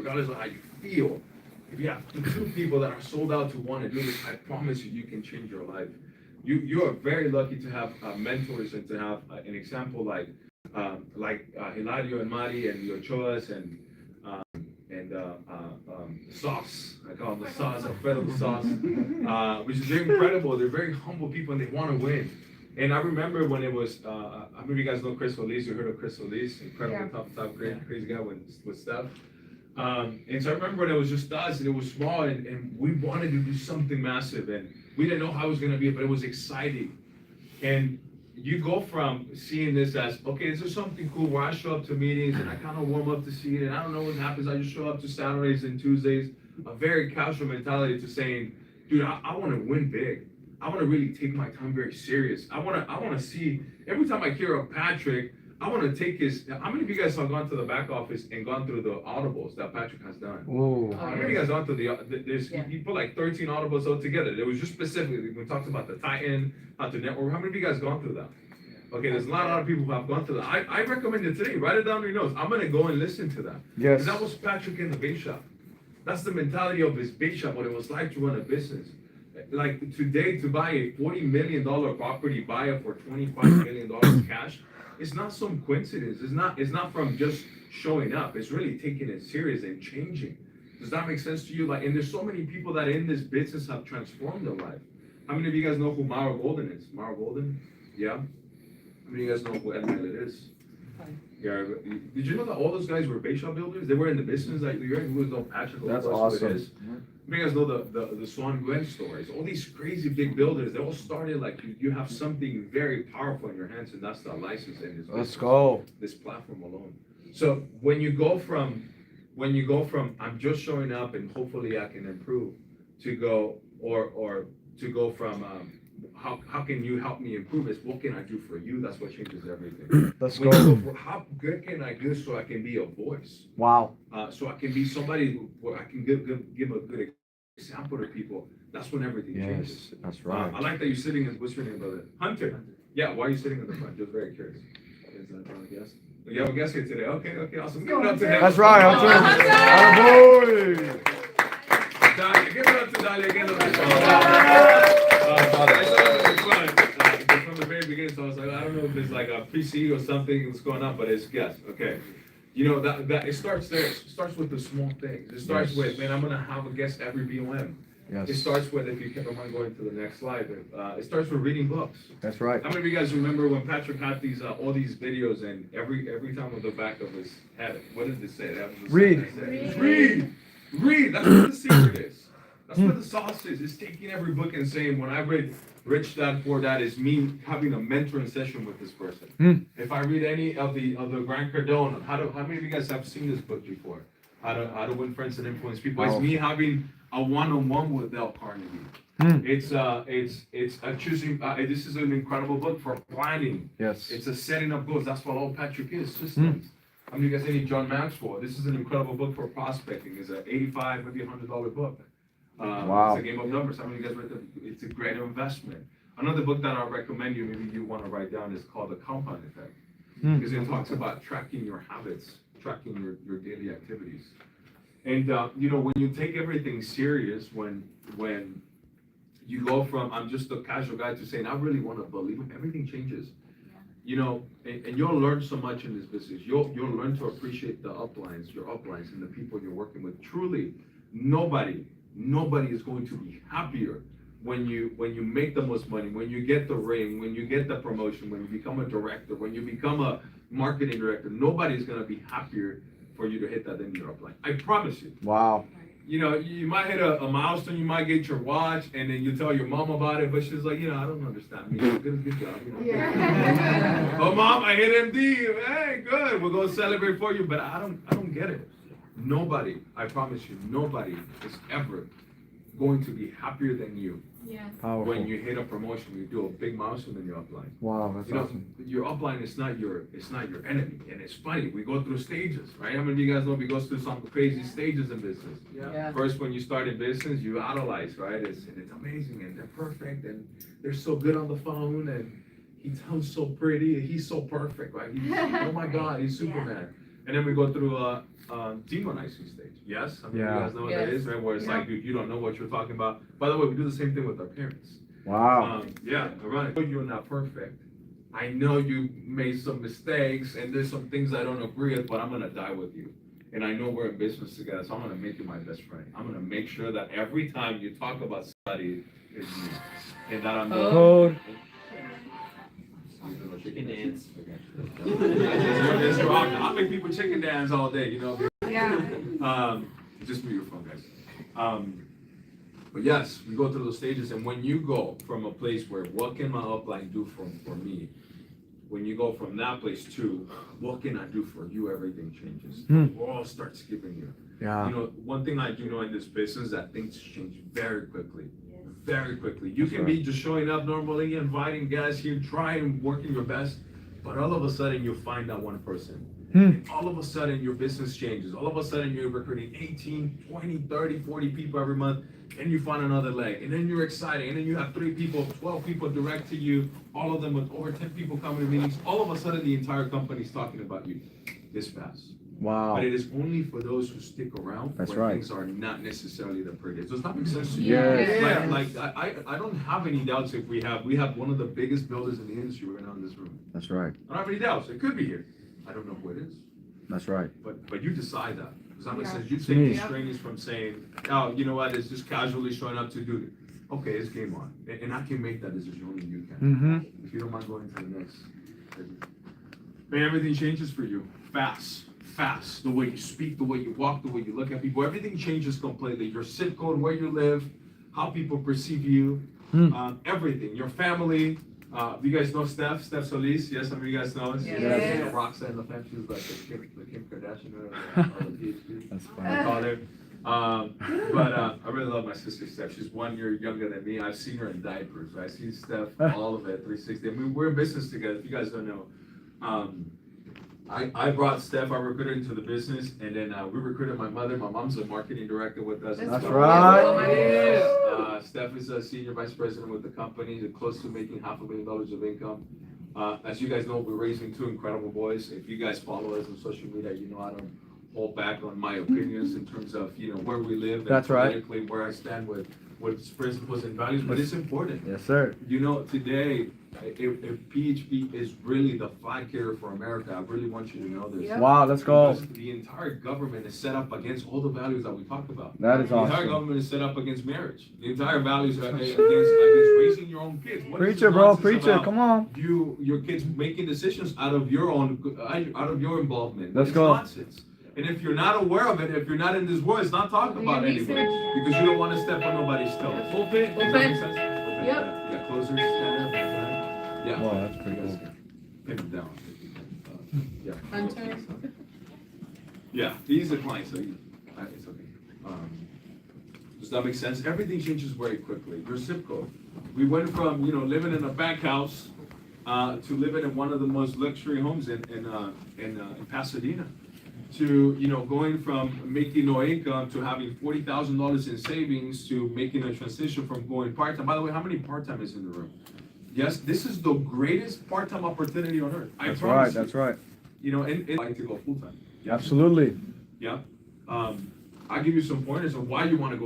regardless of how you feel. If you have two people that are sold out to want to do this, I promise you, you can change your life. You are very lucky to have mentors and to have an example like Hilario and Mari and Yochoas and Sauce. I call them the Sauce, Alfredo the Sauce, which is very incredible. They're very humble people and they want to win. And I remember when it was, I remember you guys know Chris Solis. You heard of Chris Solis, incredible, top, crazy guy with stuff. And so I remember when it was just us and it was small and we wanted to do something massive and we didn't know how it was going to be, but it was exciting. And you go from seeing this as, okay, this is something cool where I show up to meetings and I kind of warm up to see it and I don't know what happens. I just show up to Saturdays and Tuesdays, a very casual mentality to saying, dude, I want to win big. I want to really take my time very serious. I want to see, every time I hear of Patrick, I want to take his, how many of you guys have gone to the back office and gone through the audibles that Patrick has done? Ooh. How many of you guys gone through he put like 13 audibles all together. It was just specifically, we talked about the Titan, how to network. How many of you guys gone through that? Okay, there's a lot of people who have gone through that. I recommend it today. Write it down in your notes. I'm going to go and listen to that. Yes. Because that was Patrick in the bait shop. That's the mentality of his bait shop, what it was like to run a business. Like today, to buy a $40 million property, buy it for $25 million cash, it's not some coincidence. It's not from just showing up. It's really taking it serious and changing. Does that make sense to you? Like, and there's so many people that in this business have transformed their life. How many of you guys know who Mara Golden is? Mara Golden? Yeah? How many of you guys know who Ed Millet is? Yeah. Did you know that all those guys were bait shop builders? They were in the business that you're in. Who was no Patrick? That's awesome. How many of you guys know the Swan Glen stories? All these crazy big builders, they all started like you have something very powerful in your hands, and that's the license in this. Let's go. This platform alone. So when you go from I'm just showing up and hopefully I can improve to go or to go from how can you help me improve? It's what can I do for you? That's what changes everything. Let's When go. you go for how good can I do so I can be a voice? Wow. So I can be somebody where I can give a good example to people. That's when everything changes. Yes, that's right. I like that you're sitting in, what's your name, brother? Hunter. Yeah, why are you sitting in the front? Just very curious. Is that a guest? You have a guest here today. Okay, awesome. Give it up to him. That's right, Hunter. Attaboy. Dahlia, give it up to Dahlia again. From the very beginning, so I was like, I don't know if it's like a PC or something that's going on, but it's guest. Okay. You know, that it starts there. It starts with the small things. It starts with, man, I'm going to have a guest every BOM. Yes. It starts with, if you keep in mind going to the next slide, it starts with reading books. That's right. How many of you guys remember when Patrick had these all these videos and every time on the back of his head, what did it say? Read. That's what the secret is. That's what the sauce is. It's taking every book and saying, when I read Rich Dad Poor Dad, is me having a mentoring session with this person. If I read any of the Grant Cardone, how many of you guys have seen this book before? How to win friends and influence people. It's me having a one-on-one with Dale Carnegie. It's a choosing. This is an incredible book for planning. Yes. It's a setting up goals. That's what all Patrick is. Systems. How many of you guys need John Maxwell? This is an incredible book for prospecting. It's an $85, maybe $100 book. Wow. It's a game of numbers. How many of you guys read it? It's a great investment. Another book that I recommend you, maybe you want to write down, is called The Compound Effect. Because it talks about tracking your habits, tracking your daily activities. And you know, when you take everything serious, when you go from I'm just a casual guy to saying I really want to believe it, everything changes. You know, and you'll learn so much in this business. You'll learn to appreciate the uplines, your uplines, and the people you're working with. Truly, nobody is going to be happier when you make the most money, when you get the ring, when you get the promotion, when you become a director, when you become a marketing director. Nobody's going to be happier for you to hit that than your upline. I promise you. Wow. You know, you might hit a milestone, you might get your watch, and then you tell your mom about it, but she's like, you know, I don't understand. Me, good job. You know? Yeah. Oh, mom, I hit MD. Hey, good. We're gonna celebrate for you, but I don't get it. Nobody, I promise you, nobody is ever going to be happier than you. Yeah. Powerful. When you hit a promotion, you do a big milestone in your upline. Wow, that's awesome. Your upline is not your enemy, and it's funny. We go through stages, right? How many of you guys know we go through some crazy stages in business? Yeah. First, when you start in business, you idolize, right? It's amazing, and they're perfect, and they're so good on the phone, and he sounds so pretty, and he's so perfect, right? Oh my God, he's Superman. And then we go through a demonizing stage. Yes? I mean, Yeah. you guys know what that is, right? Where it's like, you don't know what you're talking about. By the way, we do the same thing with our parents. Wow. Yeah, ironic. You're not perfect. I know you made some mistakes and there's some things I don't agree with, but I'm gonna die with you. And I know we're in business together, so I'm gonna make you my best friend. I'm gonna make sure that every time you talk about somebody, it's me. And that I'm Code. Chicken dance. Okay. I'll make people chicken dance all day, you know. Yeah. Just mute your phone, guys. But yes, we go through those stages, and when you go from a place where what can my upline do for me, when you go from that place to what can I do for you, everything changes. The world starts giving you. Yeah. You know, one thing I do know in this business that things change very quickly. Very quickly. You can be just showing up normally, inviting guys here, trying, working your best, but all of a sudden you find that one person. And all of a sudden your business changes. All of a sudden you're recruiting 18, 20, 30, 40 people every month, and you find another leg. And then you're excited. And then you have 3 people, 12 people direct to you, all of them with over 10 people coming to meetings. All of a sudden the entire company's talking about you this fast. Wow. But it is only for those who stick around That's when right. things are not necessarily the prettiest. Does that make sense to you? Yes. Like I don't have any doubts if we have one of the biggest builders in the industry right now in this room. That's right. I don't have any doubts. It could be here. I don't know who it is. That's right. But you decide that. Does that make sense? You Me. take the strings from saying, oh, you know what, it's just casually showing up to do it. Okay, it's game on. And I can make that decision, only you can. If you don't mind going to the next. Man, everything changes for you. Fast. The way you speak, the way you walk, the way you look at people, everything changes completely. Your zip code, where you live, how people perceive you, everything. Your family. You guys know Steph Solis? Yes, some of you guys know. She's Yes. a rock star in the family. She's like the Kim Kardashian or the PhD. That's I funny. call her. But I really love my sister Steph. She's 1 year younger than me. I've seen her in diapers. I've seen Steph all of it, 360. I mean, we're in business together. If you guys don't know. I brought Steph, I recruited into the business, and then we recruited my mother. My mom's a marketing director with us. That's right. Yes. Steph is a senior vice president with the company, close to making $500,000 of income. As you guys know, we're raising 2 incredible boys. If you guys follow us on social media, you know I don't hold back on my opinions in terms of, you know, where we live and That's right. politically where I stand with principles and values, but it's important. Yes, sir. You know, today, if PHP is really the flag carrier for America, I really want you to know this. Yep. Wow, let's go. Because the entire government is set up against all the values that we talk about. That is The entire awesome. government is set up against marriage. The entire values are against raising your own kids. What is Preacher, this bro. nonsense Preacher. about Come on. your kids making decisions out of your involvement? Let's It's go. nonsense. And if you're not aware of it, if you're not in this world, it's not talked about anyway. Because you don't want to step on nobody's toes. Pulpit, does that make sense? Yep. Yeah, closers, stand there. Yeah. Wow, that's pretty cool. Pin them down. Yeah. Hunter. Yeah, he's a client, so it's okay. Does that make sense? Everything changes very quickly. Your zip code. We went from, you know, living in a bank house to living in one of the most luxury homes in Pasadena. To, you know, going from making no income to having $40,000 in savings to making a transition from going part-time. By the way, how many part-time is in the room? Yes, this is the greatest part-time opportunity on earth. I That's promise right. you. That's right. You know, and I like to go full-time. Absolutely. Yeah. I'll give you some pointers on why you want to go